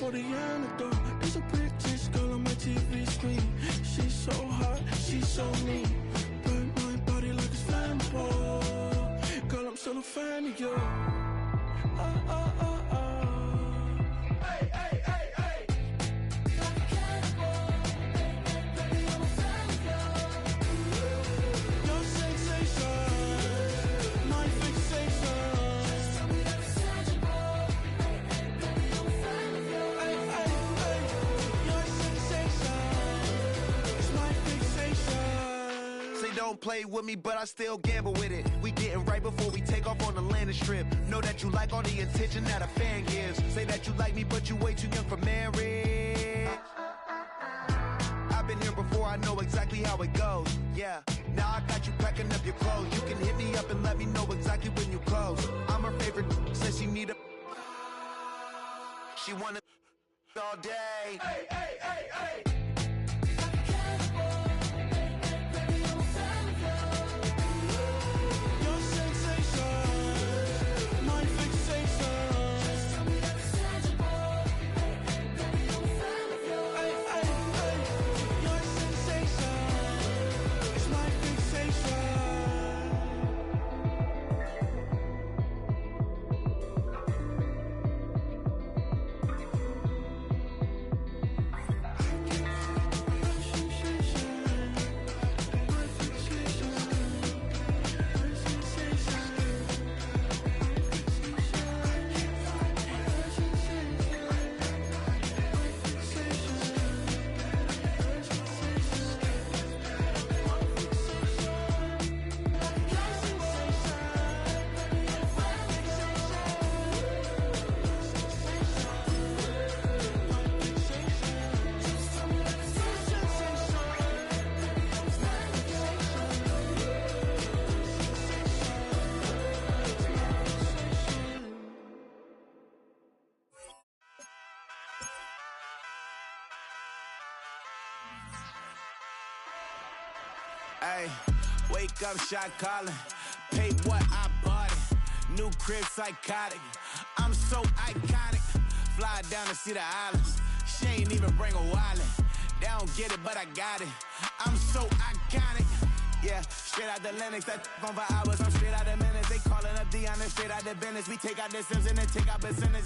for the antidote. There's a British girl on my TV screen. She's so hot, she's so mean. Burn my body like it's flammable. Girl, I'm still a fan of you. Hey, hey, hey, hey. Like a cannibal. Baby, I'm a fan of you. Your sensation, my fixation. Just tell me that it's tangible. Baby, I'm a fan of you. Hey, hey, hey. Your sensation is my fixation. Say don't play with me, but I still gamble with it. We getting right before we take off on the landing strip. Know that you like all the attention that a fan gives. Say that you like me, but you way too young for marriage. I've been here before, I know exactly how it goes. Yeah, now I got you packing up your clothes. You can hit me up and let me know exactly when you close. I'm her favorite, says she need a. She wanna all day. Hey, hey, hey, hey. Ay, wake up, shot calling. Pay what I bought it. New crib, psychotic. I'm so iconic. Fly down to see the islands. She ain't even bring a wallet. They don't get it, but I got it. I'm so iconic. Yeah, straight out the Lennox, that on for hours. I'm straight out the minutes. They calling up Dion and straight out the business. We take out the Sims and then take out percentage.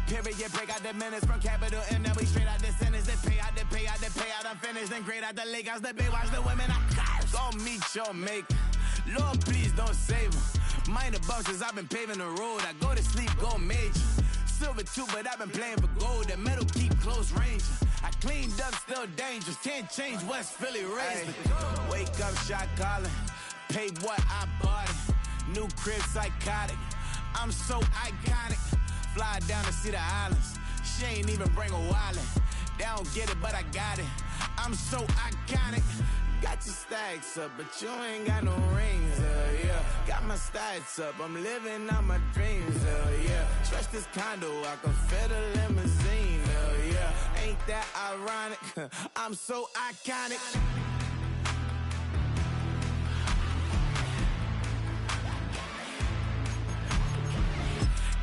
Period, break out the minutes from capital M. Now we straight out the sentence. They pay out, they pay out, they pay out. I'm finished. Then grade out the lake house, the bay, watch the women. I curse. Go meet your maker. Lord, please don't save them. Minor bumps as I've been paving the road. I go to sleep, go major. Silver too, but I've been playing for gold. The metal keep close range. I cleaned up, still dangerous. Can't change West Philly raised. Wake up, shot calling. Pay what I bought it. New crib, psychotic. I'm so iconic. Fly down to see the islands. She ain't even bring a wallet. They don't get it, but I got it. I'm so iconic. Got your stacks up, but you ain't got no rings, yeah. Got my stats up, I'm living out my dreams, yeah. Stretch this condo, I can fit a limousine, yeah. Ain't that ironic? I'm so iconic.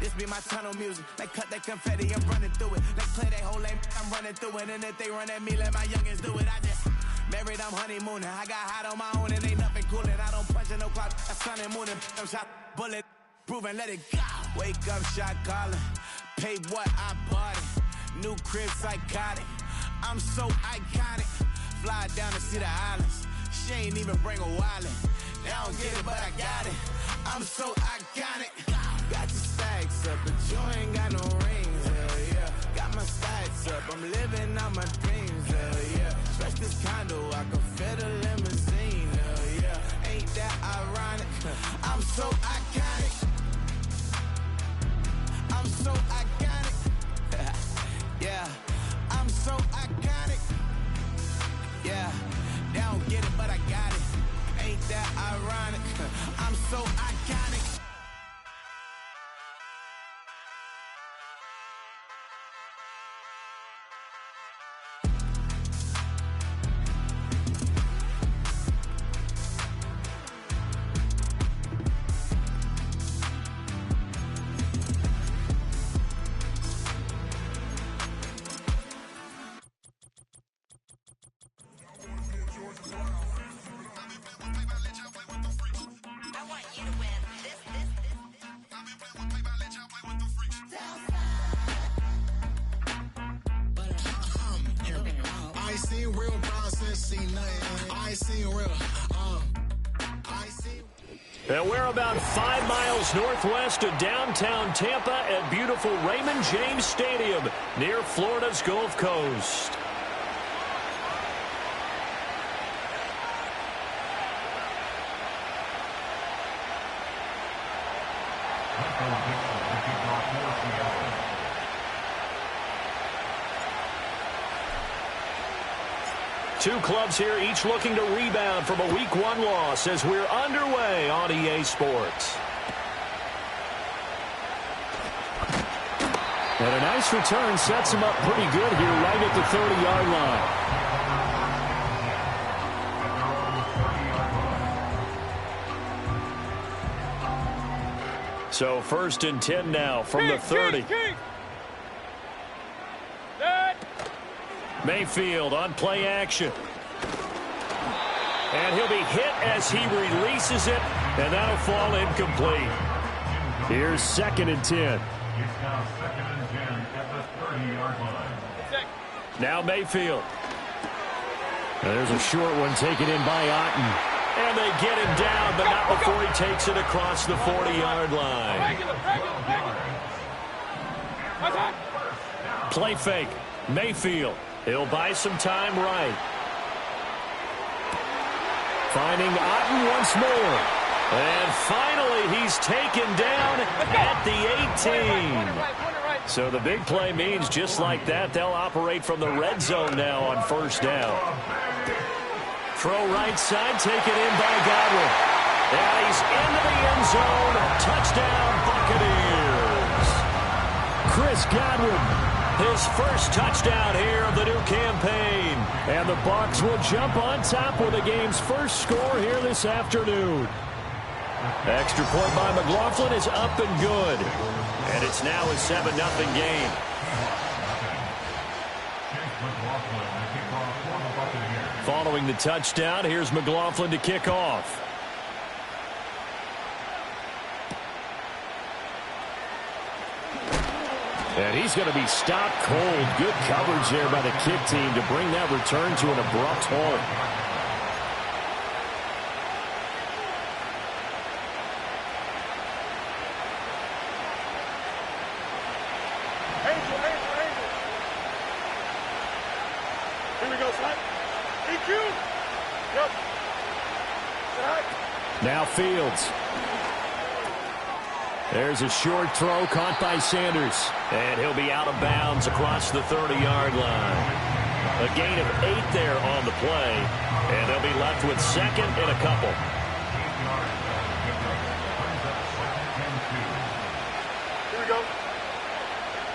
This be my tunnel music. They cut that confetti, I'm running through it. They clear that whole lane, I'm running through it. And if they run at me, let my youngins do it. I just married, I'm honeymooning. I got hot on my own and ain't nothing coolin'. I don't punch in no clock, I sun and moonin'. I'm shot, bullet, proven, let it go. Wake up, shot calling. Pay what I bought it. New crib, psychotic. I'm so iconic. Fly down to see the islands. She ain't even bring a wallet. They don't get it, but I got it. I'm so iconic. Got your stacks up, but you ain't got no rings, yeah. Got my stats up, I'm living out my dreams, yeah. Stretch this condo, I can fit a limousine, yeah. Ain't that ironic? I'm so iconic. I'm so iconic. Yeah, I'm so iconic. Yeah, they don't get it, but I got it. Ain't that ironic? I'm so iconic. see nothing. I ain't seen real. I ain't seen. And we're about 5 miles northwest of downtown Tampa at beautiful Raymond James Stadium near Florida's Gulf Coast. Two clubs here, each looking to rebound from a Week 1 loss as we're underway on EA Sports. And a nice return sets him up pretty good here right at the 30-yard line. So 1st and 10 now from the 30. Mayfield on play action. And he'll be hit as he releases it, and that'll fall incomplete. Here's 2nd and 10. It's now 2nd and 10 at the 30-yard line. Now Mayfield. And there's a short one taken in by Otten. And they get him down, but not before he takes it across the 40-yard line. Play fake. Mayfield. He'll buy some time right. Finding Otten once more. And finally, he's taken down at the 18. So the big play means just like that, they'll operate from the red zone now on 1st down. Throw right side, taken in by Godwin. And he's into the end zone. Touchdown, Buccaneers. Chris Godwin. His first touchdown here of the new campaign. And the Bucs will jump on top with the game's first score here this afternoon. Extra point by McLaughlin is up and good. And it's now a 7-0 game. Following the touchdown, here's McLaughlin to kick off. And he's going to be stopped cold. Good coverage there by the kick team to bring that return to an abrupt halt. Here we go, son. EQ. Yep. Now Fields. There's a short throw caught by Sanders. And he'll be out of bounds across the 30-yard line. A gain of 8 there on the play. And they'll be left with 2nd and a couple. Here we go.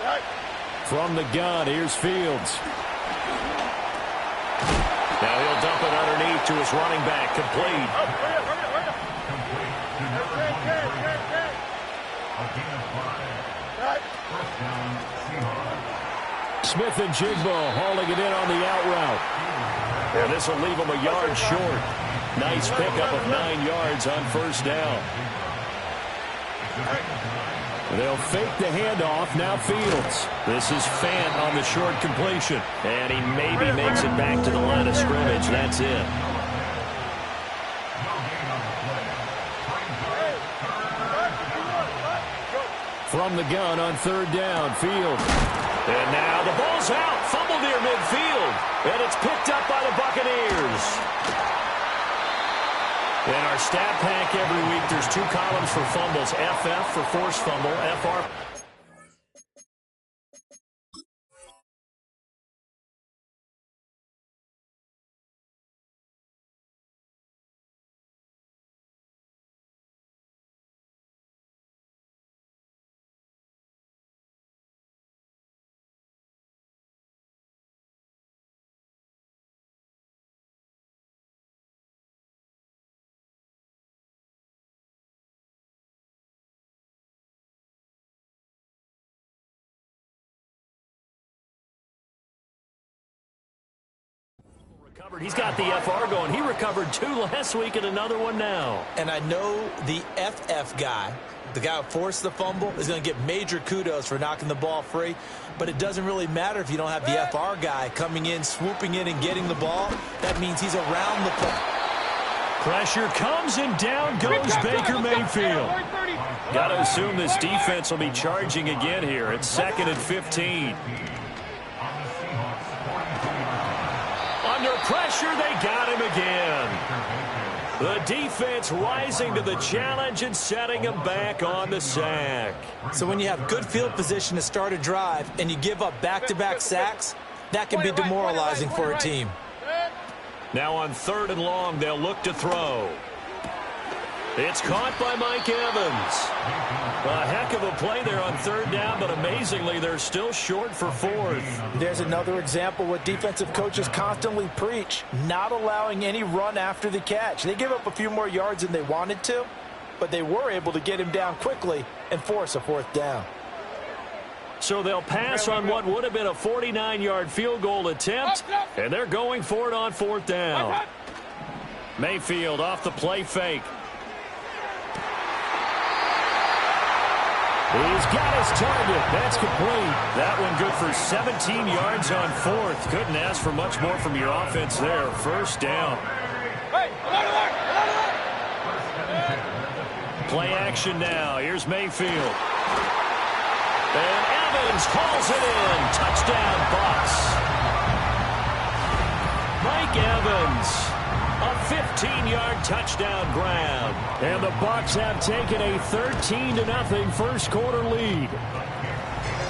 Right. From the gun, here's Fields. Now he'll dump it underneath to his running back, complete. Oh, hurry up, hurry up, hurry up. Right. Smith and Jigbo hauling it in on the out route. And this will leave him a yard short. Nice pickup of 9 yards on 1st down. They'll fake the handoff. Now Fields. This is Fant on the short completion. And he maybe makes it back to the line of scrimmage. That's it. From the gun on 3rd down, Field. And now the ball's out. Fumble near midfield. And it's picked up by the Buccaneers. In our stat pack every week, there's 2 columns for fumbles. FF for forced fumble, FR He's got the FR going. He recovered 2 last week and another one now. And I know the FF guy, the guy who forced the fumble, is going to get major kudos for knocking the ball free. But it doesn't really matter if you don't have the FR guy coming in, swooping in, and getting the ball. That means he's around the play. Pressure comes, and down goes Baker Mayfield. Got to assume this defense will be charging again here. It's 2nd and 15. Under pressure, they got him again. The defense rising to the challenge and setting him back on the sack. So when you have good field position to start a drive and you give up back-to-back sacks, that can be demoralizing for a team. Now on 3rd and long, they'll look to throw. It's caught by Mike Evans. A heck of a play there on 3rd down, but amazingly, they're still short for 4th. There's another example what defensive coaches constantly preach, not allowing any run after the catch. They give up a few more yards than they wanted to, but they were able to get him down quickly and force a 4th down. So they'll pass on what would have been a 49-yard field goal attempt, and they're going for it on 4th down. Mayfield off the play fake. He's got his target. That's complete. That one good for 17 yards on 4th. Couldn't ask for much more from your offense there. 1st down. Play action now. Here's Mayfield. And Evans hauls it in. Touchdown, Bucs. Mike Evans. A 15-yard touchdown grab. And the Bucs have taken a 13-0 first quarter lead.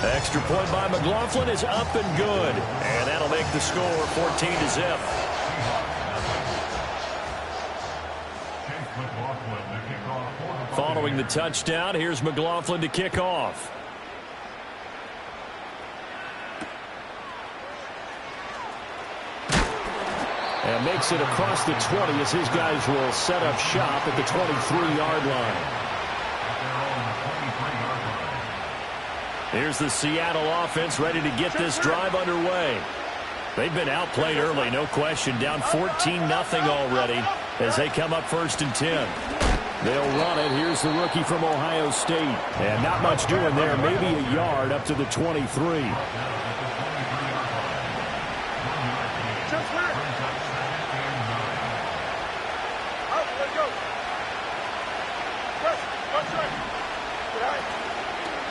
Extra point by McLaughlin is up and good. And that'll make the score 14-0. Following the touchdown, here's McLaughlin to kick off. And makes it across the 20 as his guys will set up shop at the 23-yard line. Here's the Seattle offense ready to get this drive underway. They've been outplayed early, no question. Down 14-0 already as they come up 1st and 10. They'll run it. Here's the rookie from Ohio State. And not much doing there. Maybe a yard up to the 23.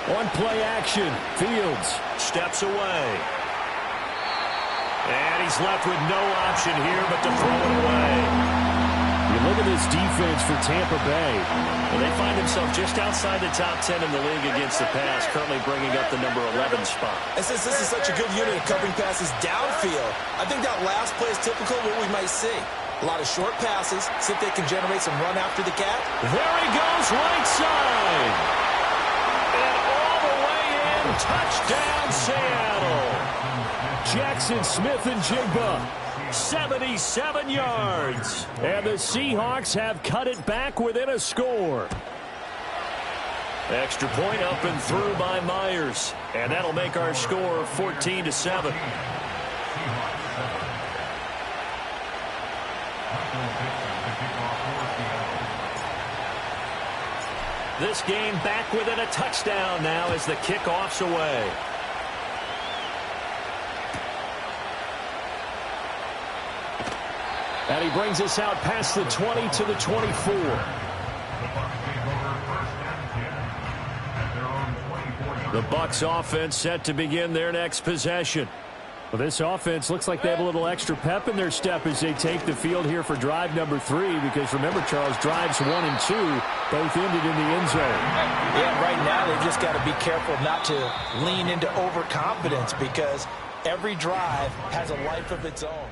On play action, Fields steps away. And he's left with no option here but to throw it away. You look at this defense for Tampa Bay. Well, they find themselves just outside the top 10 in the league against the pass, currently bringing up the number 11 spot. And since this is such a good unit of covering passes downfield, I think that last play is typical of what we might see. A lot of short passes, see if they can generate some run after the catch. There he goes, right side. And all the way in, touchdown Seattle. Jackson Smith and Jigba, 77 yards. And the Seahawks have cut it back within a score. Extra point up and through by Myers. And that'll make our score 14-7. This game back within a touchdown now as the kickoff's away. And he brings us out past the 20 to the 24. The Bucs offense set to begin their next possession. Well, this offense looks like they have a little extra pep in their step as they take the field here for drive number 3, because remember, Charles, drives 1 and 2 both ended in the end zone. Yeah, right now they've just got to be careful not to lean into overconfidence, because every drive has a life of its own.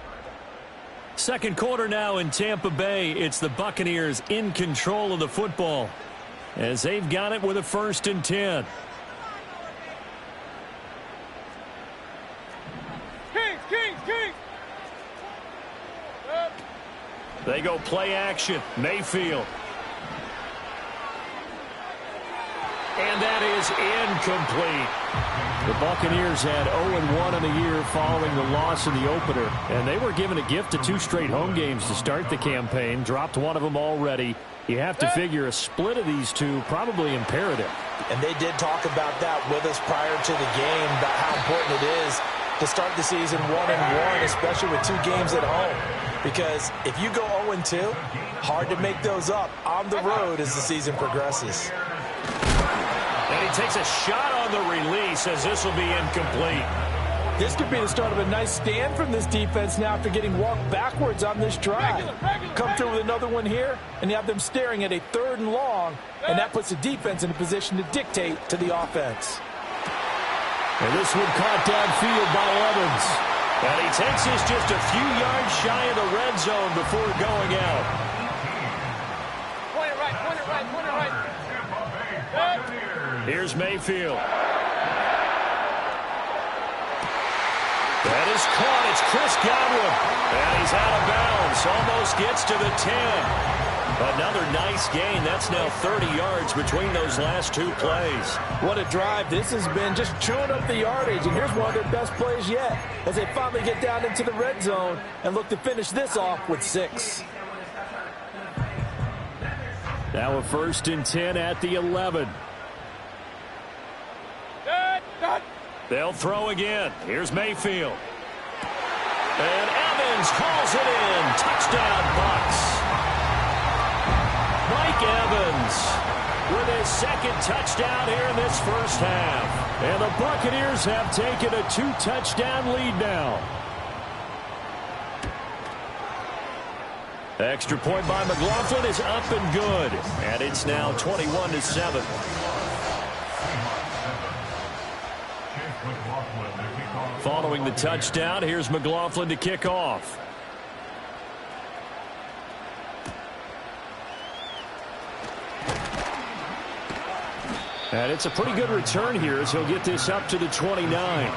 Second quarter now in Tampa Bay. It's the Buccaneers in control of the football as they've got it with a 1st and 10. They go play action. Mayfield. And that is incomplete. The Buccaneers had 0-1 in the year following the loss in the opener, and they were given a gift of 2 straight home games to start the campaign. Dropped one of them already. You have to figure a split of these two probably imperative. And they did talk about that with us prior to the game, about how important it is to start the season 1-1, especially with 2 games at home. Because if you go 0-2, hard to make those up on the road as the season progresses. And he takes a shot on the release as this will be incomplete. This could be the start of a nice stand from this defense now after getting walked backwards on this drive. Come through with another one here, and you have them staring at a 3rd and long, and that puts the defense in a position to dictate to the offense. And this one caught downfield by Evans. And he takes this just a few yards shy of the red zone before going out. Point it right, point it right, point it right. Here's Mayfield. That is caught. It's Chris Godwin. And he's out of bounds. Almost gets to the 10. Another nice gain. That's now 30 yards between those last 2 plays. What a drive. This has been just chewing up the yardage. And here's one of their best plays yet as they finally get down into the red zone and look to finish this off with 6. Now a 1st and 10 at the 11. They'll throw again. Here's Mayfield. And Evans calls it in. Touchdown, Bucs. Mike Evans with his 2nd touchdown here in this first half. And the Buccaneers have taken a 2-touchdown lead now. Extra point by McLaughlin is up and good. And it's now 21-7. Following the touchdown, here's McLaughlin to kick off. And it's a pretty good return here as he'll get this up to the 29.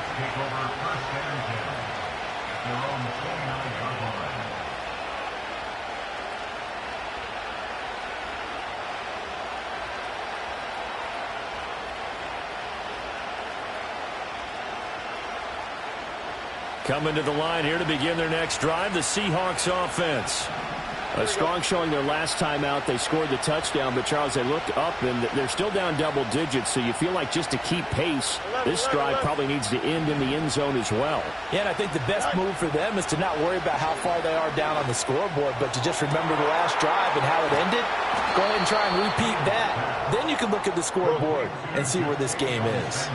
Coming to the line here to begin their next drive, the Seahawks offense. A strong showing their last time out. They scored the touchdown, but, Charles, they looked up, and they're still down double digits, so you feel like just to keep pace, this drive probably needs to end in the end zone as well. Yeah, and I think the best move for them is to not worry about how far they are down on the scoreboard, but to just remember the last drive and how it ended. Go ahead and try and repeat that. Then you can look at the scoreboard and see where this game is.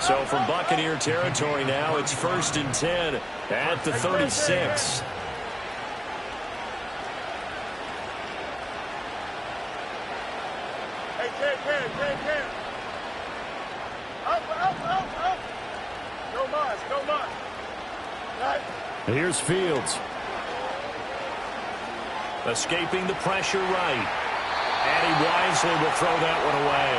So from Buccaneer territory now, it's 1st and 10 at the 36. Hey. Up. No mas. Right. Here's Fields. Escaping the pressure right. And he wisely will throw that one away.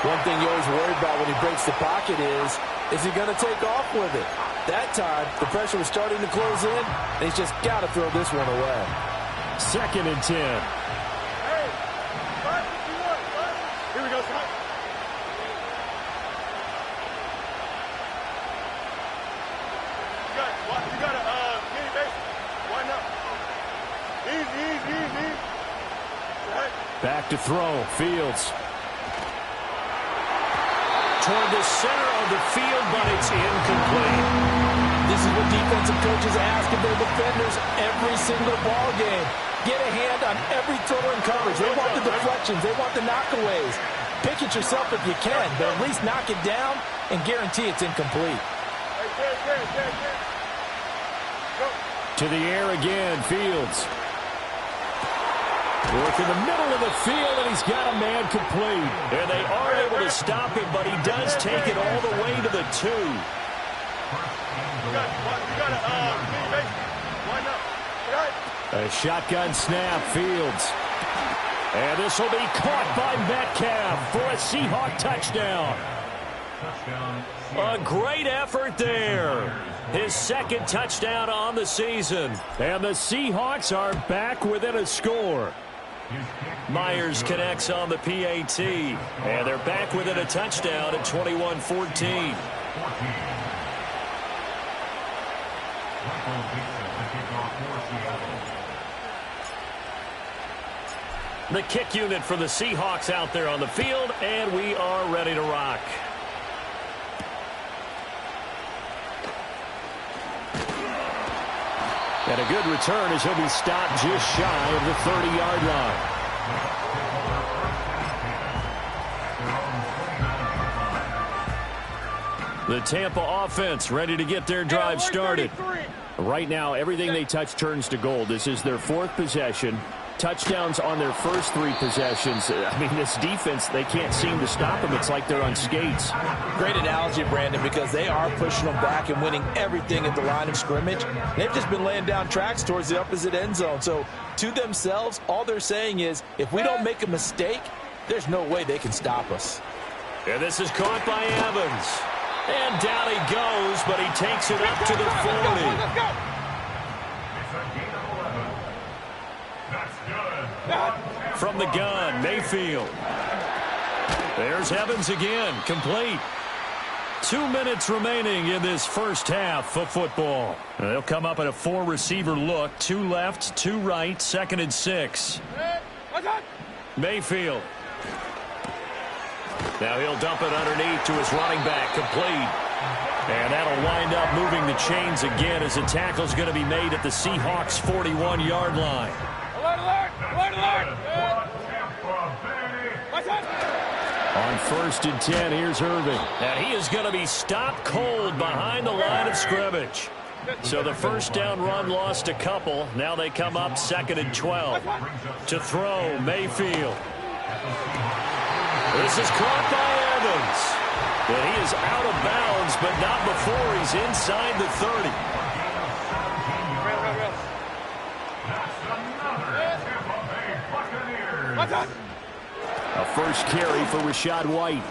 One thing you always worry about when he breaks the pocket is he going to take off with it? That time, the pressure was starting to close in, and he's just got to throw this one away. 2nd and 10. Hey, 5-51. Here we go, Scott. You got a mini base. Why not? Easy. Right. Back to throw. Fields. Toward the center of the field, but it's incomplete. This is what defensive coaches ask of their defenders every single ball game. Get a hand on every throw in coverage. They want the deflections. They want the knockaways. Pick it yourself if you can, but at least knock it down and guarantee it's incomplete. To the air again, Fields. Work in the middle of the field, and he's got a man complete. And they are able to stop him, but he does take it all the way to the 2. A shotgun snap, Fields. And this will be caught by Metcalf for a Seahawk touchdown. A great effort there. His 2nd touchdown on the season. And the Seahawks are back within a score. Myers connects on the PAT. And they're back within a touchdown at 21-14. The kick unit for the Seahawks out there on the field, and we are ready to rock. And a good return as he'll be stopped just shy of the 30-yard line. The Tampa offense ready to get their drive started. Right now, everything they touch turns to gold. This is their 4th possession. Touchdowns on their first 3 possessions. I mean, this defense, they can't seem to stop them. It's like they're on skates. Great analogy, Brandon, because they are pushing them back and winning everything at the line of scrimmage. They've just been laying down tracks towards the opposite end zone. So, to themselves, all they're saying is, if we don't make a mistake, there's no way they can stop us. And this is caught by Evans. And down he goes, but he takes it up to the 40. Let's go. It's a gain of 11. That's good. From the gun, Mayfield. There's Evans again, complete. 2 minutes remaining in this first half of football. They'll come up in a 4-receiver look. 2 left, 2 right, 2nd and 6. Mayfield. Now he'll dump it underneath to his running back, complete. And that'll wind up moving the chains again as the tackle's going to be made at the Seahawks' 41-yard line. Alert, alert! Alert, alert! On 1st and 10, here's Irving. And he is going to be stopped cold behind the line of scrimmage. So the first down run lost a couple. Now they come up 2nd and 12. To throw, Mayfield. This is caught by Evans. But he is out of bounds, but not before he's inside the 30. A first carry for Rachaad White.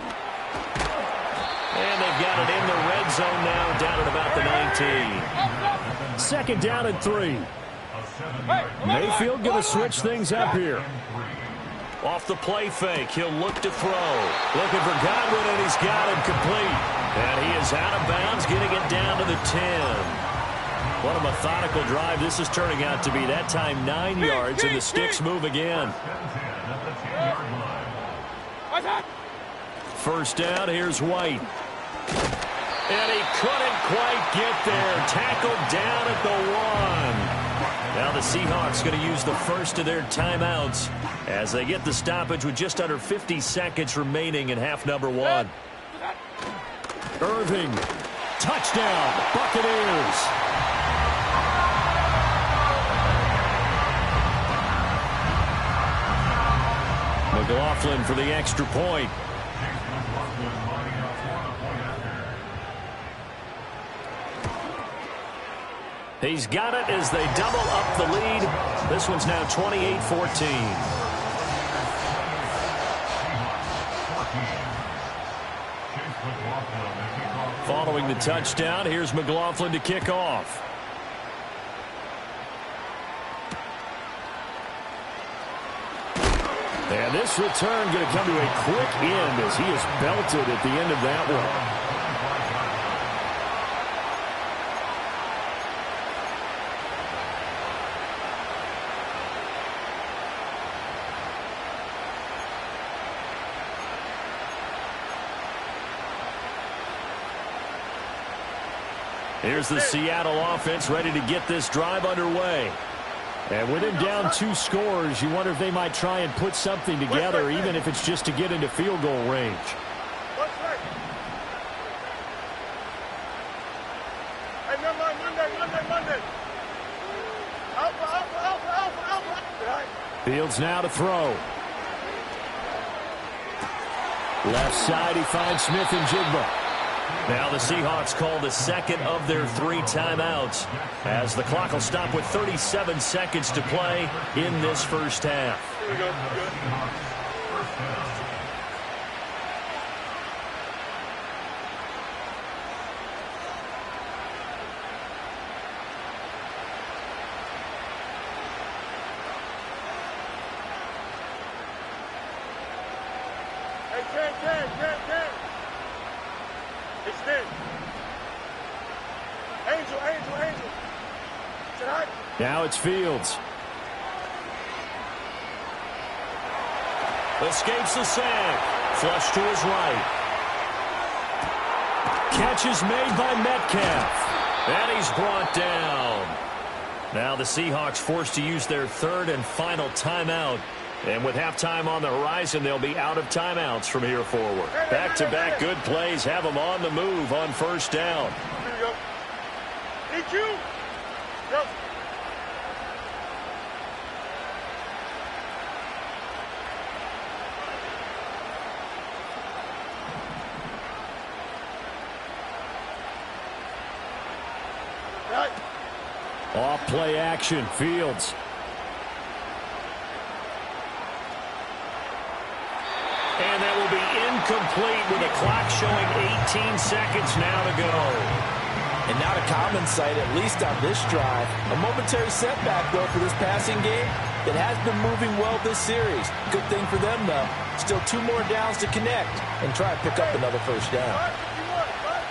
And they've got it in the red zone now, down at about the 19. 2nd down and 3. Mayfield going to switch things up here. Off the play fake, he'll look to throw. Looking for Godwin, and he's got him complete. And he is out of bounds, getting it down to the 10. What a methodical drive this is turning out to be. That time 9 yards, and the sticks move again. First down, here's White. And he couldn't quite get there. Tackled down at the 1. Now the Seahawks going to use the first of their timeouts as they get the stoppage with just under 50 seconds remaining in half number 1. Irving, touchdown, Buccaneers. McLaughlin for the extra point. He's got it as they double up the lead. This one's now 28-14. Following the touchdown, here's McLaughlin to kick off. And this return going to come to a quick end as he is belted at the end of that one. Here's the Seattle offense ready to get this drive underway. And with him down 2 scores, you wonder if they might try and put something together, even if it's just to get into field goal range. Fields now to throw. Left side, he finds Smith and Jigba. Now the Seahawks call the second of their 3 timeouts as the clock will stop with 37 seconds to play in this first half. Here we go. Extend. Angel. Tonight. Now it's Fields. Escapes the sack. Flush to his right. Catch is made by Metcalf. And he's brought down. Now the Seahawks forced to use their third and final timeout. And with halftime on the horizon, they'll be out of timeouts from here forward. Back-to-back good plays have them on the move on first down. Here we go. EQ. Go. Right. Off play action, Fields. And that will be incomplete with the clock showing 18 seconds now to go. And not a common sight, at least on this drive. A momentary setback, though, for this passing game that has been moving well this series. Good thing for them, though. Still 2 more downs to connect and try to pick up another first down. 551.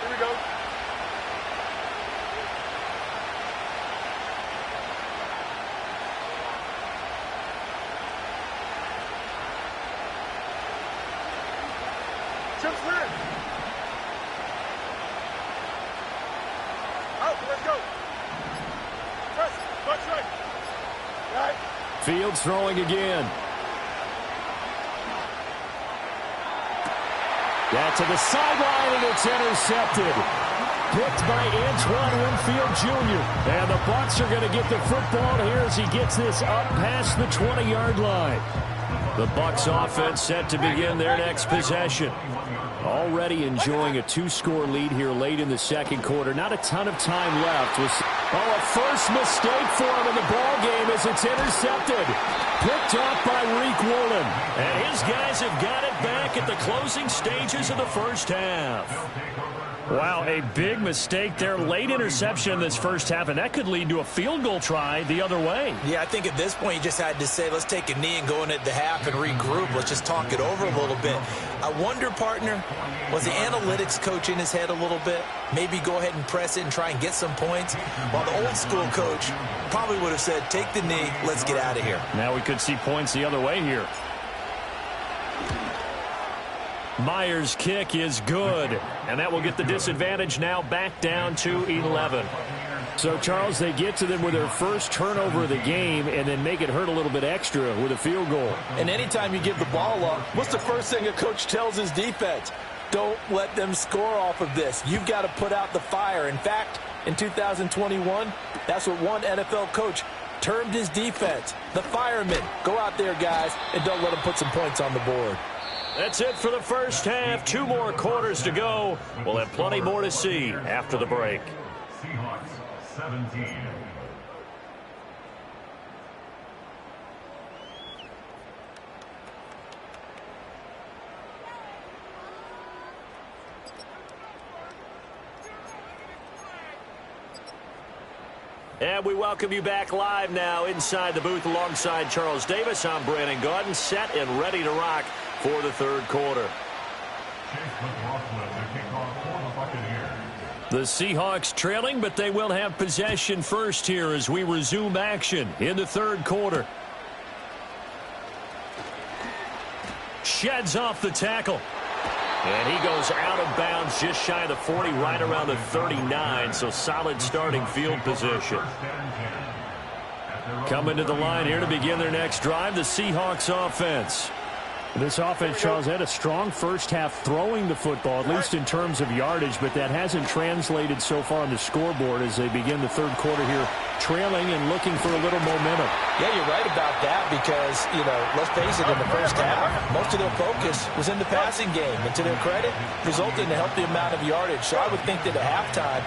Here we go. Chips in. Out, let's go. Press, Bucs right. Right. Fields throwing again. Got to the sideline, and it's intercepted. Picked by Antoine Winfield Jr. And the Bucs are going to get the football here as he gets this up past the 20-yard line. The Bucs offense set to begin their next possession. Already enjoying a 2-score lead here late in the second quarter. Not a ton of time left. A first mistake for him in the ball game as it's intercepted. Picked off by Reek Woolen. And his guys have got it back at the closing stages of the first half. Wow, a big mistake there. Late interception in this first half, and that could lead to a field goal try the other way. Yeah, I think at this point you just had to say, let's take a knee and go into the half and regroup. Let's just talk it over a little bit. I wonder, partner, was the analytics coach in his head a little bit? Maybe go ahead and press it and try and get some points? While the old school coach probably would have said, take the knee, let's get out of here. Now we could see points the other way here. Myers' kick is good, and that will get the disadvantage now back down to 11. So, Charles, they get to them with their first turnover of the game and then make it hurt a little bit extra with a field goal. And anytime you give the ball up, what's the first thing a coach tells his defense? Don't let them score off of this. You've got to put out the fire. In fact, in 2021, that's what one NFL coach termed his defense, the firemen. Go out there, guys, and don't let them put some points on the board. That's it for the first half. 2 more quarters to go. We'll have plenty more to see after the break. Seahawks 17. And we welcome you back live now inside the booth alongside Charles Davis. I'm Brandon Gaudin, set and ready to rock for the third quarter. The Seahawks trailing, but they will have possession first here as we resume action in the third quarter. Sheds off the tackle. And he goes out of bounds just shy of the 40, right around the 39, so solid starting field position. Coming to the line here to begin their next drive, the Seahawks offense. This offense, Charles, had a strong first half throwing the football, at least in terms of yardage, but that hasn't translated so far on the scoreboard as they begin the third quarter here, trailing and looking for a little momentum. Yeah, you're right about that because, let's face it, in the first half, most of their focus was in the passing game. And to their credit, resulted in a healthy amount of yardage. So I would think that at halftime,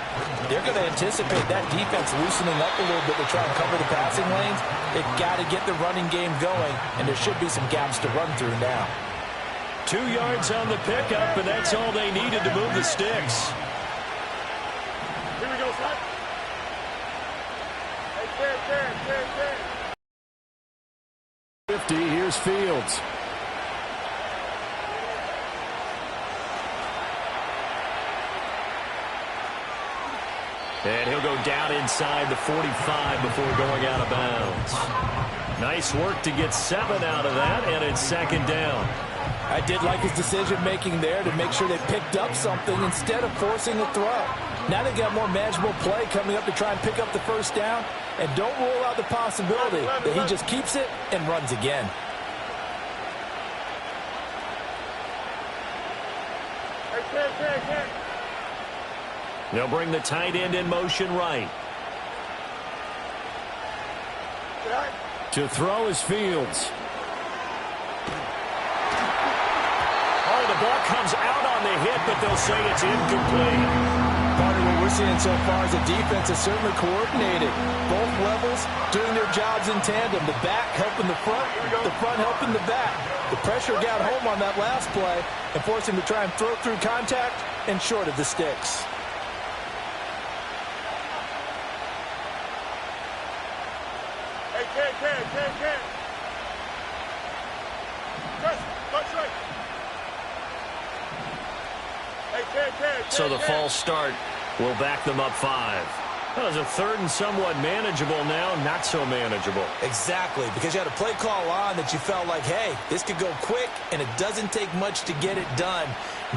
they're going to anticipate that defense loosening up a little bit to try and cover the passing lanes. They've got to get the running game going, and there should be some gaps to run through now. 2 yards on the pickup, and that's all they needed to move the sticks. Here we go, son. Hey, 50, here's Fields. down inside the 45 before going out of bounds. Nice work to get 7 out of that, and it's second down. I did like his decision-making there to make sure they picked up something instead of forcing a throw. Now they got more manageable play coming up to try and pick up the first down, and don't rule out the possibility that he just keeps it and runs again. They'll bring the tight end in motion right. To throw is Fields. Oh, the ball comes out on the hit, but they'll say it's incomplete. Part of what we're seeing so far is the defense is certainly coordinated. Both levels doing their jobs in tandem. The back helping the front helping the back. The pressure got home on that last play and forced him to try and throw through contact and short of the sticks. So the false start will back them up 5. That was a third and somewhat manageable now, not so manageable. Exactly, because you had a play call on that you felt like, hey, this could go quick, and it doesn't take much to get it done.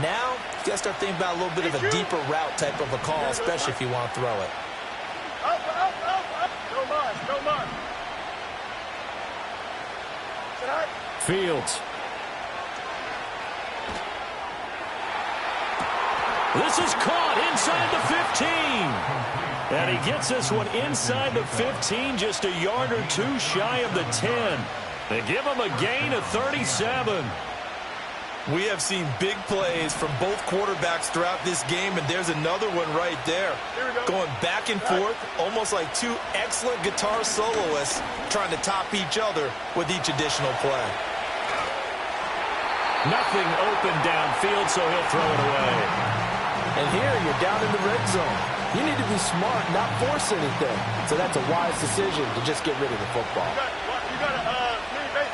Now, you got to start thinking about a little bit of a deeper route type of a call, especially if you want to throw it. Fields. This is caught inside the 15. And he gets this one inside the 15, just a yard or two shy of the 10. They give him a gain of 37. We have seen big plays from both quarterbacks throughout this game, and there's another one right there. Going back and forth, almost like two excellent guitar soloists trying to top each other with each additional play. Nothing open downfield, so he'll throw it away. And here you're down in the red zone. You need to be smart, not force anything. So that's a wise decision to just get rid of the football. You got a mini base.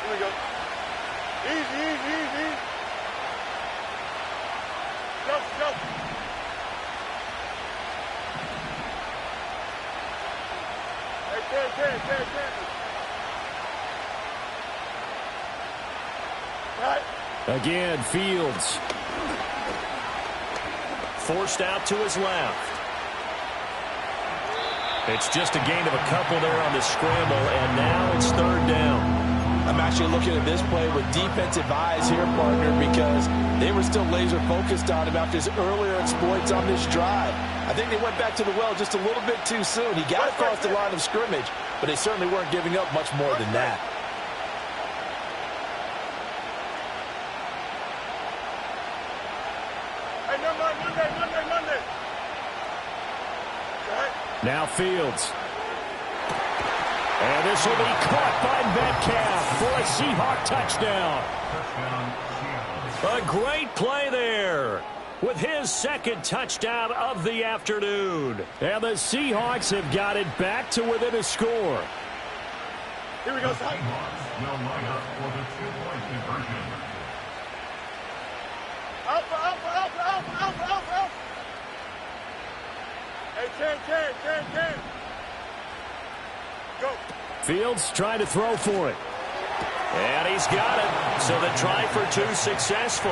Here we go. Easy. Go. Hey, 10. Right. Again, Fields. Forced out to his left. It's just a gain of a couple there on the scramble, and now it's third down. I'm actually looking at this play with defensive eyes here, partner, because they were still laser focused on him after his earlier exploits on this drive. I think they went back to the well just a little bit too soon. He got across the line of scrimmage, but they certainly weren't giving up much more than that. Monday. Now Fields. And this will be caught by Metcalf for a Seahawk touchdown. A great play there with his second touchdown of the afternoon. And the Seahawks have got it back to within a score. Here we go, Seahawks will line up for the 2-point conversion. Alpha. Hey, 10. Go. Fields trying to throw for it. And he's got it. So the try for two successful.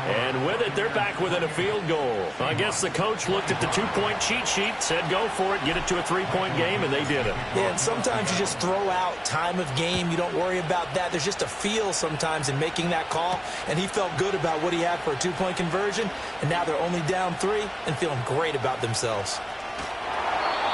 And with it, they're back within a field goal. I guess the coach looked at the two-point cheat sheet, said go for it, get it to a three-point game, and they did it. Yeah, and sometimes you just throw out time of game. You don't worry about that. There's just a feel sometimes in making that call. And he felt good about what he had for a two-point conversion. And now they're only down 3 and feeling great about themselves.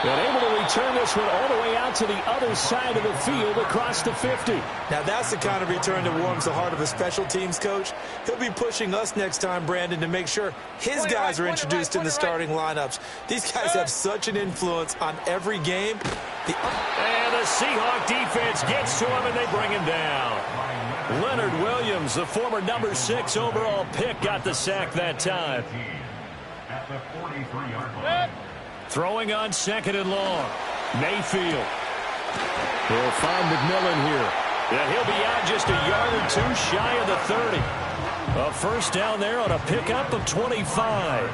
And able to return this one all the way out to the other side of the field across the 50. Now that's the kind of return that warms the heart of a special teams coach. He'll be pushing us next time, Brandon, to make sure his guys are introduced in the starting lineups. These guys have such an influence on every game. And the Seahawk defense gets to him, and they bring him down. Leonard Williams, the former number 6 overall pick, got the sack that time. At the 43-yard line. Throwing on second and long. Mayfield. He'll find McMillan here. And he'll be out just a yard or two shy of the 30. A first down there on a pickup of 25.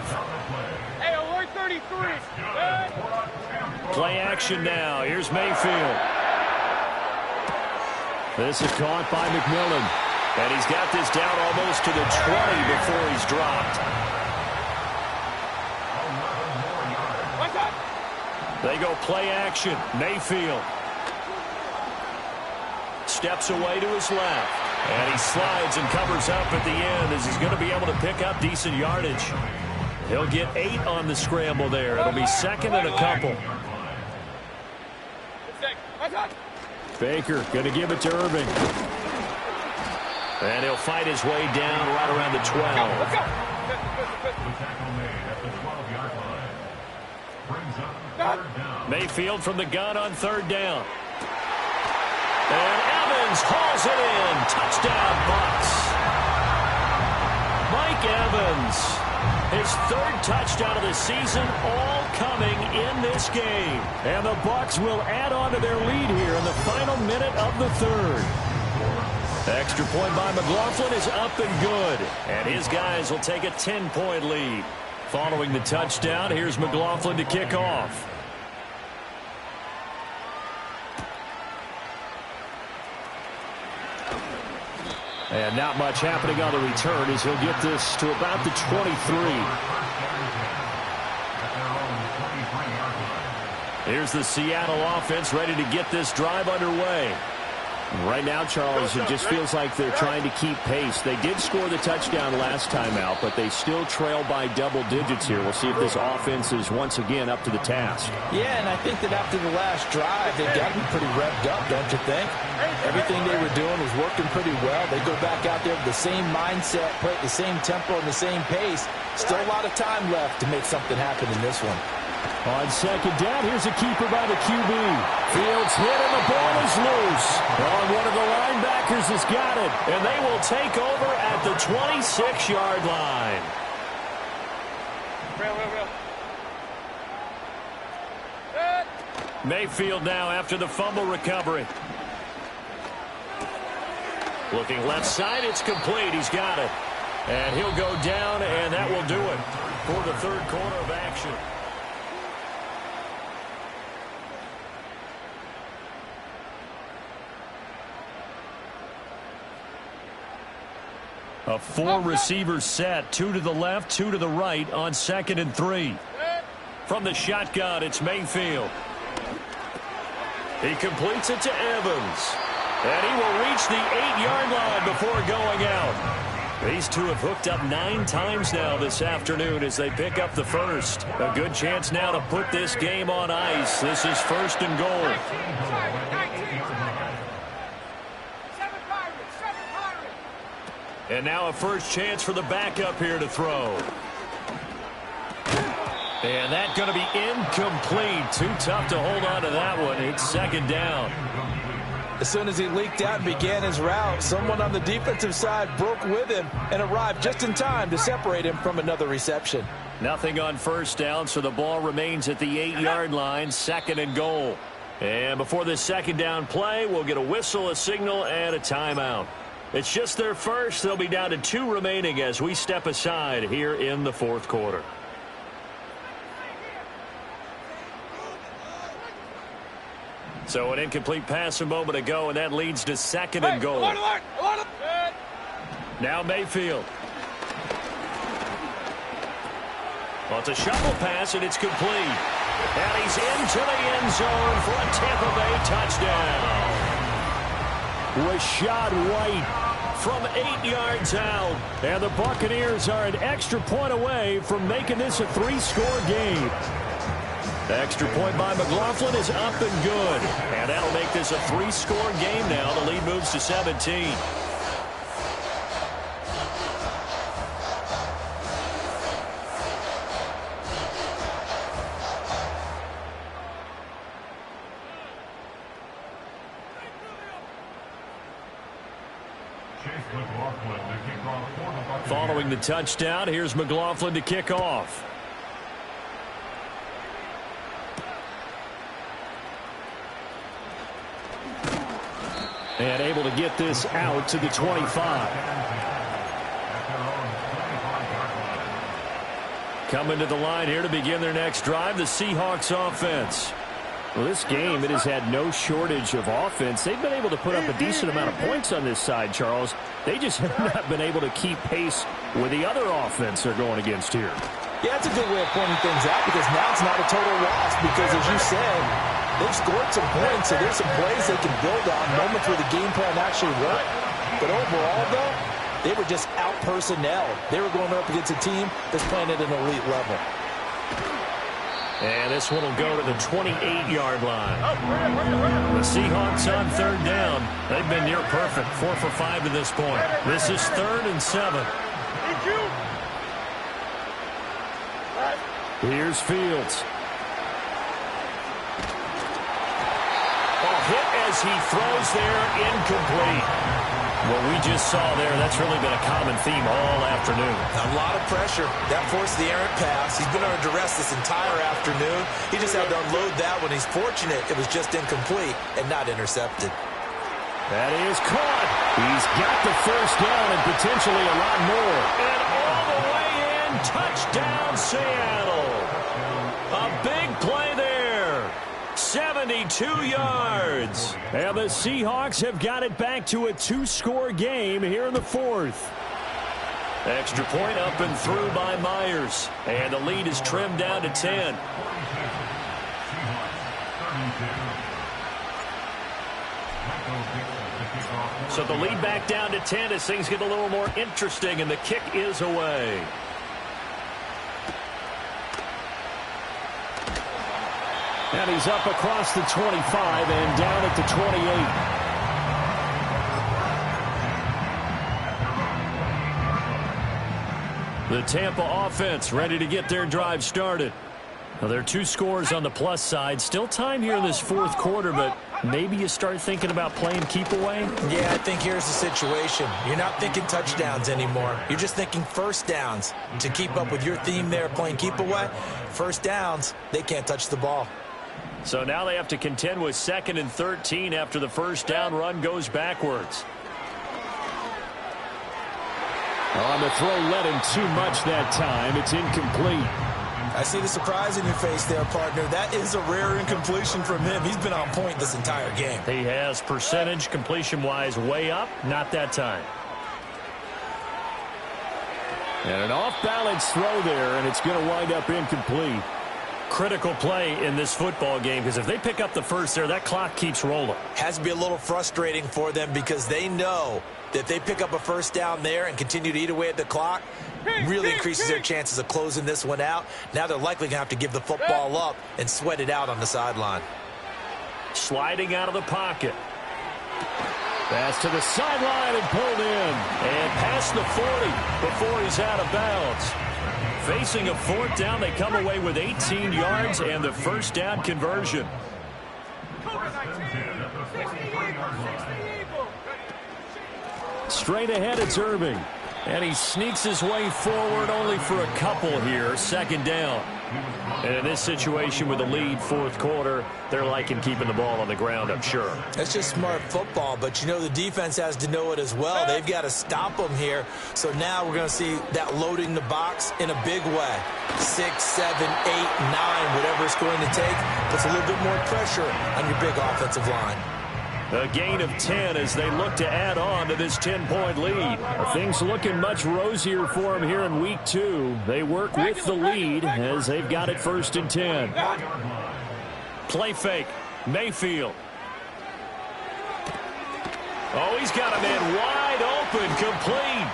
Hey, alert 33. Play action now. Here's Mayfield. This is caught by McMillan. And he's got this down almost to the 20 before he's dropped. They go play action. Mayfield steps away to his left. And he slides and covers up at the end as he's going to be able to pick up decent yardage. He'll get 8 on the scramble there. It'll be second and a couple. Baker going to give it to Irving. And he'll fight his way down right around the 12. Mayfield from the gun on third down. And Evans hauls it in. Touchdown, Bucs. Mike Evans, his third touchdown of the season, all coming in this game. And the Bucs will add on to their lead here in the final minute of the third. Extra point by McLaughlin is up and good. And his guys will take a 10-point lead. Following the touchdown, here's McLaughlin to kick off. And not much happening on the return as he'll get this to about the 23. Here's the Seattle offense ready to get this drive underway. Right now, Charles, it just feels like they're trying to keep pace. They did score the touchdown last time out, but they still trail by double digits here. We'll see if this offense is once again up to the task. Yeah, and I think that after the last drive, they've got to be pretty revved up, don't you think? Everything they were doing was working pretty well. They go back out there with the same mindset, play at the same tempo and the same pace. Still a lot of time left to make something happen in this one. On second down, here's a keeper by the QB. Fields hit and the ball is loose. One of the linebackers has got it. And they will take over at the 26-yard line. Mayfield now after the fumble recovery. Looking left side, it's complete. He's got it. And he'll go down, and that will do it for the third quarter of action. A four-receiver set, 2 to the left, 2 to the right on 2nd and 3. From the shotgun, it's Mayfield. He completes it to Evans. And he will reach the 8-yard line before going out. These two have hooked up 9 times now this afternoon as they pick up the first. A good chance now to put this game on ice. This is 1st and goal. And now a first chance for the backup here to throw. And that's going to be incomplete. Too tough to hold on to that one. It's 2nd down. As soon as he leaked out and began his route, someone on the defensive side broke with him and arrived just in time to separate him from another reception. Nothing on first down, so the ball remains at the 8-yard line, 2nd and goal. And before this 2nd down play, we'll get a whistle, a signal, and a timeout. It's just their first. They'll be down to 2 remaining as we step aside here in the 4th quarter. So an incomplete pass a moment ago, and that leads to 2nd and goal. Now Mayfield. Well, it's a shovel pass, and it's complete. And he's into the end zone for a Tampa Bay touchdown. Rashad White from 8 yards out. And the Buccaneers are an extra point away from making this a 3-score game. The extra point by McLaughlin is up and good. And that'll make this a 3-score game now. The lead moves to 17. Following the touchdown, here's McLaughlin to kick off. And able to get this out to the 25. Coming to the line here to begin their next drive, the Seahawks offense. Well, this game, it has had no shortage of offense. They've been able to put up a decent amount of points on this side, Charles. They just have not been able to keep pace with the other offense they're going against here. Yeah, that's a good way of pointing things out because now it's not a total loss because, as you said, they've scored some points, so there's some plays they can build on, moments where the game plan actually worked. But overall, though, they were just out-personnel. They were going up against a team that's playing at an elite level. And this one will go to the 28-yard line. The Seahawks on third down. They've been near perfect, 4 for 5 to this point. This is 3rd and 7. Here's Fields. Hit as he throws there, incomplete. What we just saw there, that's really been a common theme all afternoon. A lot of pressure. That forced the errant pass. He's been under duress this entire afternoon. He just had to unload that one. He's fortunate it was just incomplete and not intercepted. That is caught. He's got the first down and potentially a lot more. And all the way in, touchdown Seattle. A big play there. 72 yards. And the Seahawks have got it back to a 2-score game here in the 4th. Extra point up and through by Myers. And the lead is trimmed down to 10. So the lead back down to 10 as things get a little more interesting, and the kick is away. And he's up across the 25 and down at the 28. The Tampa offense ready to get their drive started. Now, there are 2 scores on the plus side. Still time here in this 4th quarter, but maybe you start thinking about playing keep away? Yeah, I think here's the situation. You're not thinking touchdowns anymore. You're just thinking first downs. To keep up with your theme there, playing keep away, first downs, they can't touch the ball. So now they have to contend with 2nd and 13 after the first down run goes backwards. On the throw, led him too much that time. It's incomplete. I see the surprise in your face there, partner. That is a rare incompletion from him. He's been on point this entire game. He has percentage completion-wise way up. Not that time. And an off-balance throw there, and it's going to wind up incomplete. Critical play in this football game because if they pick up the first there, that clock keeps rolling. Has to be a little frustrating for them because they know that if they pick up a first down there and continue to eat away at the clock, really increases their chances of closing this one out. Now they're likely going to have to give the football up and sweat it out on the sideline. Sliding out of the pocket. Pass to the sideline and pulled in. And past the 40 before he's out of bounds. Facing a 4th down, they come away with 18 yards and the first down conversion. Straight ahead, it's Irving. And he sneaks his way forward only for a couple here. 2nd down. And in this situation with the lead 4th quarter, they're liking keeping the ball on the ground, I'm sure. That's just smart football, but you know the defense has to know it as well. They've got to stop them here. So now we're going to see that loading the box in a big way. 6, 7, 8, 9, whatever it's going to take, puts a little bit more pressure on your big offensive line. A gain of 10 as they look to add on to this 10-point lead. Things looking much rosier for them here in week 2. They work with the lead as they've got it 1st and 10. Play fake. Mayfield. Oh, he's got a man wide open, complete.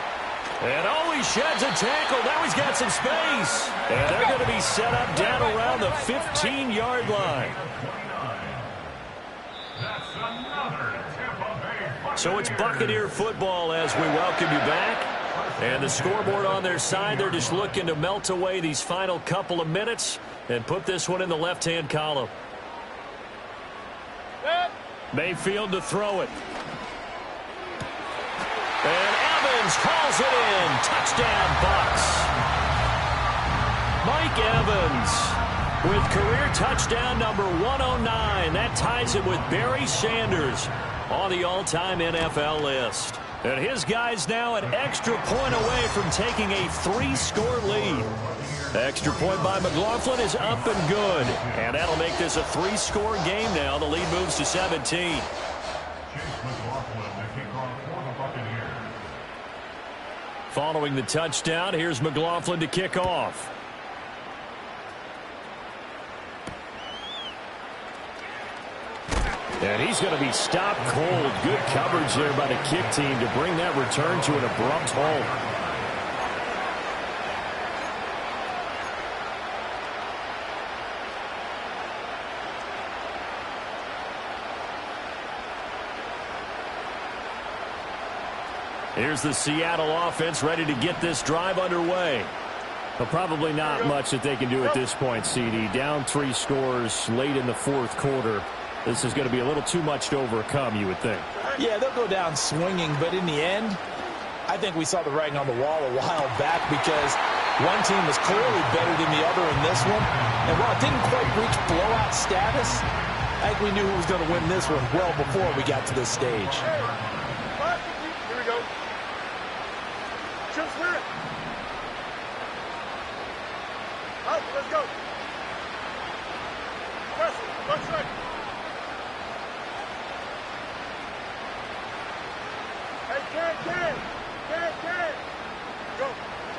And oh, he sheds a tackle. Now he's got some space. And they're going to be set up down around the 15-yard line. So it's Buccaneer football as we welcome you back. And the scoreboard on their side, they're just looking to melt away these final couple of minutes and put this one in the left-hand column. Mayfield to throw it. And Evans calls it in. Touchdown, Bucs. Mike Evans with career touchdown number 109. That ties it with Barry Sanders on the all-time NFL list. And his guys now an extra point away from taking a 3-score lead. Extra point by McLaughlin is up and good. And that'll make this a 3-score game now. The lead moves to 17. Following the touchdown, here's McLaughlin to kick off. And he's going to be stopped cold. Good coverage there by the kick team to bring that return to an abrupt halt. Here's the Seattle offense ready to get this drive underway. But probably not much that they can do at this point, CD. Down 3 scores late in the 4th quarter. This is going to be a little too much to overcome, you would think. Yeah, they'll go down swinging, but in the end, I think we saw the writing on the wall a while back because one team was clearly better than the other in this one. And while it didn't quite reach blowout status, I think we knew who was going to win this one well before we got to this stage. Here we go. Shoot, spirit. Out, let's go. Press it. Left side. Go.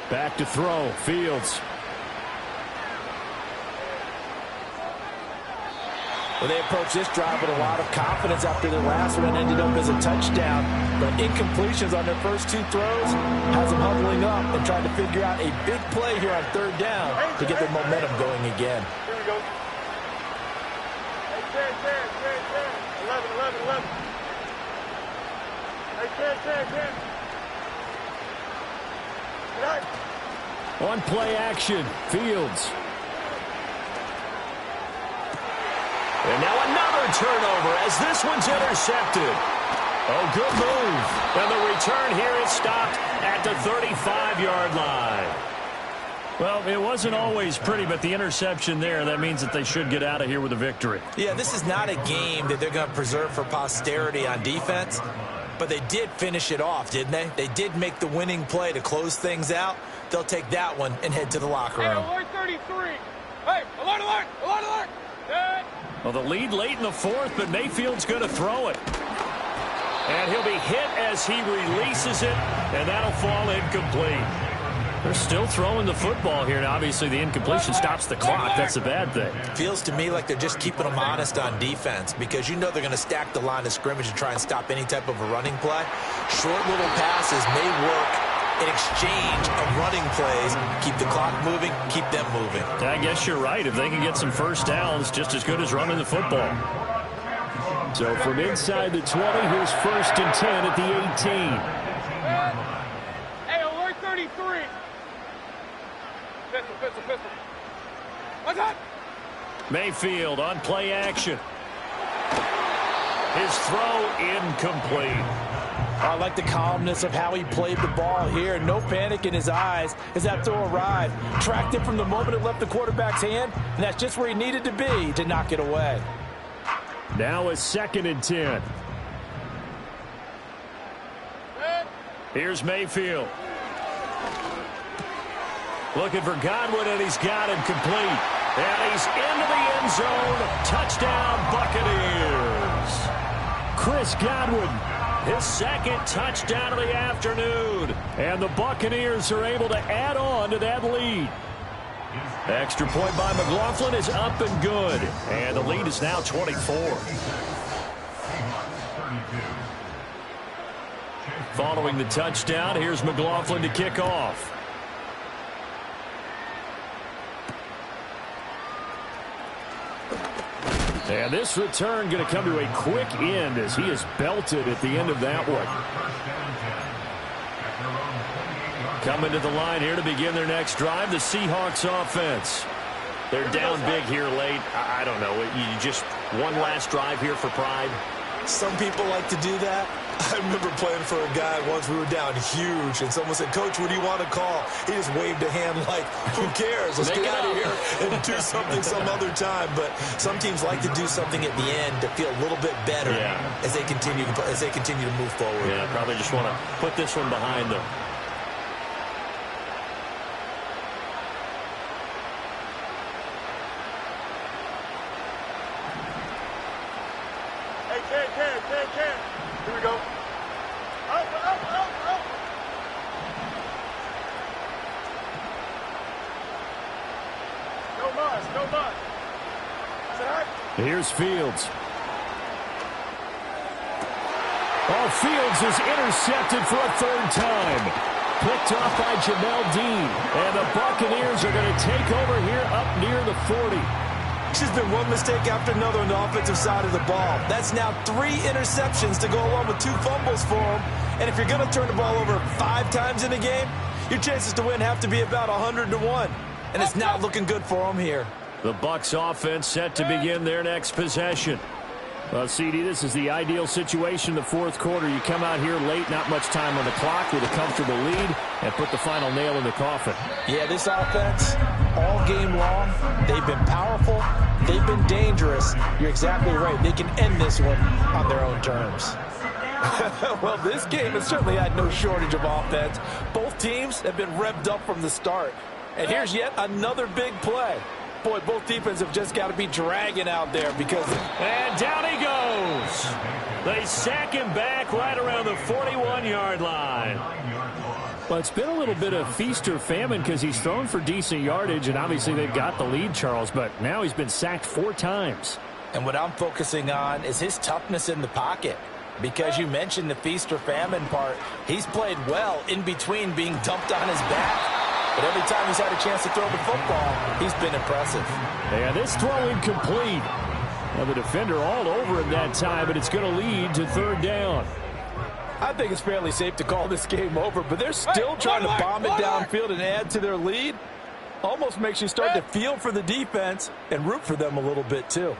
Back to throw. Fields. Well, they approached this drive with a lot of confidence after their last one ended up as a touchdown. But incompletions on their first 2 throws has them huddling up and trying to figure out a big play here on 3rd down to get their momentum going again. Here we go. Hey, 10. 11. Hey, 10. Right. On play action, Fields. And now another turnover as this one's intercepted. Oh, good move. And the return here is stopped at the 35-yard line. Well, it wasn't always pretty, but the interception there, that means that they should get out of here with a victory. Yeah, this is not a game that they're going to preserve for posterity on defense. But they did finish it off, didn't they? They did make the winning play to close things out. They'll take that one and head to the locker room. Hey, alert 33. Hey, alert. Dead. Well, the lead late in the 4th, but Mayfield's going to throw it. And he'll be hit as he releases it, and that'll fall incomplete. They're still throwing the football here, and obviously the incompletion stops the clock. That's a bad thing. Feels to me like they're just keeping them honest on defense because you know they're going to stack the line of scrimmage and try and stop any type of a running play. Short little passes may work in exchange of running plays. Keep the clock moving, keep them moving. I guess you're right. If they can get some first downs, just as good as running the football. So from inside the 20, here's 1st and 10 at the 18. Hey, alert 33. Pistol. What's up? Mayfield on play action. His throw incomplete. I like the calmness of how he played the ball here. No panic in his eyes as that throw arrived. Tracked it from the moment it left the quarterback's hand, and that's just where he needed to be to knock it away. Now a 2nd and 10. Here's Mayfield. Looking for Godwin, and he's got him complete. And he's into the end zone. Touchdown, Buccaneers. Chris Godwin, his 2nd touchdown of the afternoon. And the Buccaneers are able to add on to that lead. Extra point by McLaughlin is up and good. And the lead is now 24. Following the touchdown, here's McLaughlin to kick off. And this return going to come to a quick end as he is belted at the end of that one. Coming to the line here to begin their next drive, the Seahawks offense. They're down big here late. I don't know. You just one last drive here for pride. Some people like to do that. I remember playing for a guy once we were down huge, and someone said, "Coach, what do you want to call?" He just waved a hand like, who cares? Let's get out of here and do something some other time. But some teams like to do something at the end to feel a little bit better as they continue to move forward. Yeah, probably just want to put this one behind them. Here's Fields. Oh, Fields is intercepted for a third time. Picked off by Jamel Dean. And the Buccaneers are going to take over here up near the 40. This has been one mistake after another on the offensive side of the ball. That's now 3 interceptions to go along with 2 fumbles for him. And if you're going to turn the ball over 5 times in a game, your chances to win have to be about 100-1. And it's not looking good for him here. The Bucs offense set to begin their next possession. Well, CD, this is the ideal situation in the fourth quarter. You come out here late, not much time on the clock, with a comfortable lead, and put the final nail in the coffin. Yeah, this offense, all game long, they've been powerful, they've been dangerous. You're exactly right. They can end this one on their own terms. Well, this game has certainly had no shortage of offense. Both teams have been revved up from the start. And here's yet another big play. Boy, both defenses have just got to be dragging out there because... And down he goes. They sack him back right around the 41-yard line. Well, it's been a little bit of feast or famine because he's thrown for decent yardage, and obviously they've got the lead, Charles, but now he's been sacked 4 times. And what I'm focusing on is his toughness in the pocket. Because you mentioned the feast or famine part, he's played well in between being dumped on his back. But every time he's had a chance to throw the football, he's been impressive. Yeah, this throw incomplete. Now the defender all over him that time, but it's going to lead to 3rd down. I think it's fairly safe to call this game over, but they're still trying to bomb it downfield and add to their lead. Almost makes you start to feel for the defense and root for them a little bit too.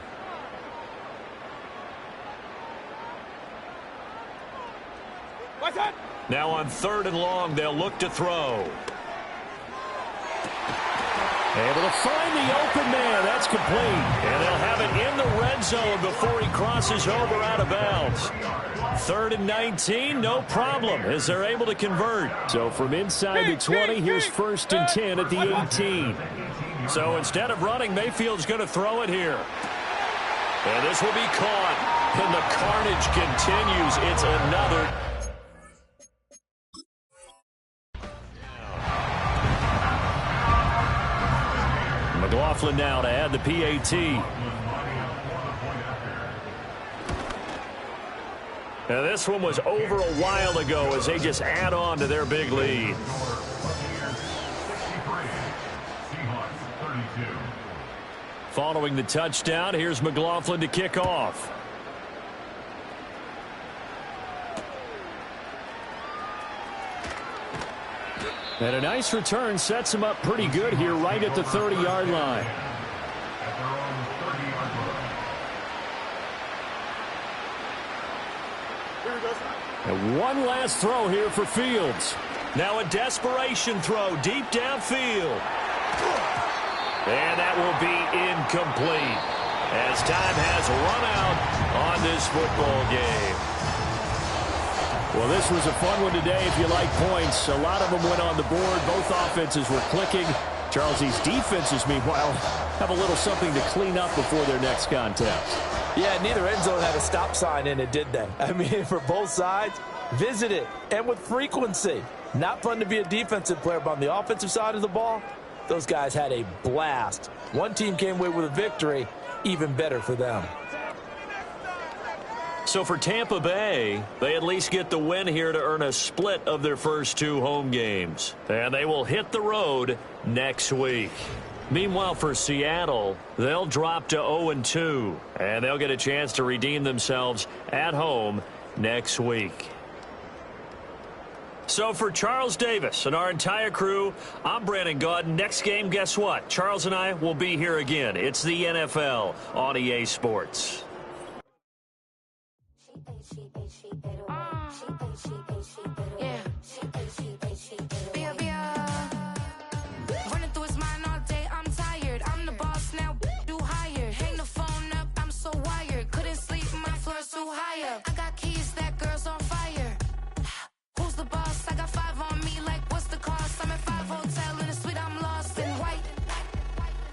Now on 3rd and long, they'll look to throw. Able to find the open man. That's complete. And they'll have it in the red zone before he crosses over out of bounds. 3rd and 19, no problem, as they're able to convert. So from inside the 20, here's 1st and 10 at the 18. So instead of running, Mayfield's going to throw it here. And this will be caught. And the carnage continues. It's another... McLaughlin now to add the PAT. Now this one was over a while ago as they just add on to their big lead. Following the touchdown, here's McLaughlin to kick off. And a nice return sets him up pretty good here right at the 30-yard line. And one last throw here for Fields. Now a desperation throw deep downfield. And that will be incomplete as time has run out on this football game. Well, this was a fun one today if you like points. A lot of them went on the board. Both offenses were clicking. Charles, these defenses, meanwhile, have a little something to clean up before their next contest. Yeah, neither end zone had a stop sign in it, did they? I mean, for both sides, visit it, and with frequency. Not fun to be a defensive player, but on the offensive side of the ball, those guys had a blast. One team came away with a victory, even better for them. So for Tampa Bay, they at least get the win here to earn a split of their first 2 home games. And they will hit the road next week. Meanwhile, for Seattle, they'll drop to 0-2. And they'll get a chance to redeem themselves at home next week. So for Charles Davis and our entire crew, I'm Brandon Gaudin. Next game, guess what? Charles and I will be here again. It's the NFL on EA Sports. Running through his mind all day, I'm tired. I'm the boss now, do higher. Hang the phone up, I'm so wired. Couldn't sleep, my floor's too high up. I got keys, that girl's on fire. Who's the boss? I got 5 on me, like what's the cost? I'm at 5 hotel in a suite, I'm lost in white.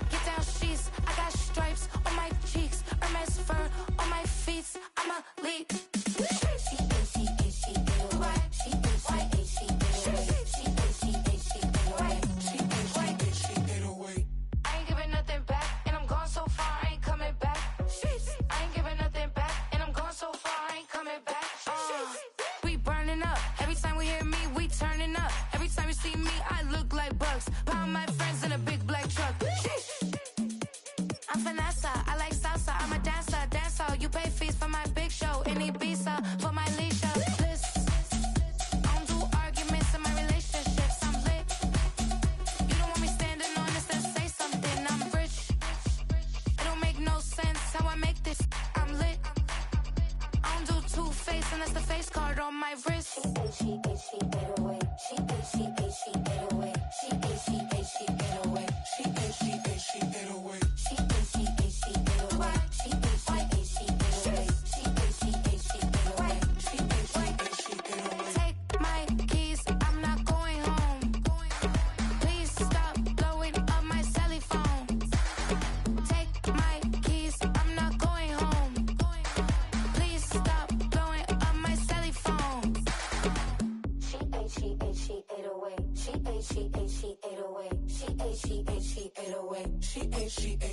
Get down sheets, I got stripes on my cheeks. Hermes fur on my feet, I'm a leap. She growing up. Every time you see me, I look like Bucs. Pound my friends in a big black truck. Sheesh. I'm Vanessa, I like salsa. I'm a dancer, dancer. You pay fees for my big show in Ibiza for my leisure. I don't do arguments in my relationships. I'm lit. You don't want me standing on this, then say something. I'm rich. It don't make no sense how I make this. I'm lit. I don't do two-face unless the face card on my wrist. She 808. She 808. She 808. She 808. She 808. She 808. She 808. She 808. She 808. She 808. She 808. Take my keys, I'm not going home. Please stop blowing up my celly phone. Take my keys, I'm not going home. Please stop blowing up my celly phone. She 808. She 808. She 808. She 808. She 808. She 808. She 808.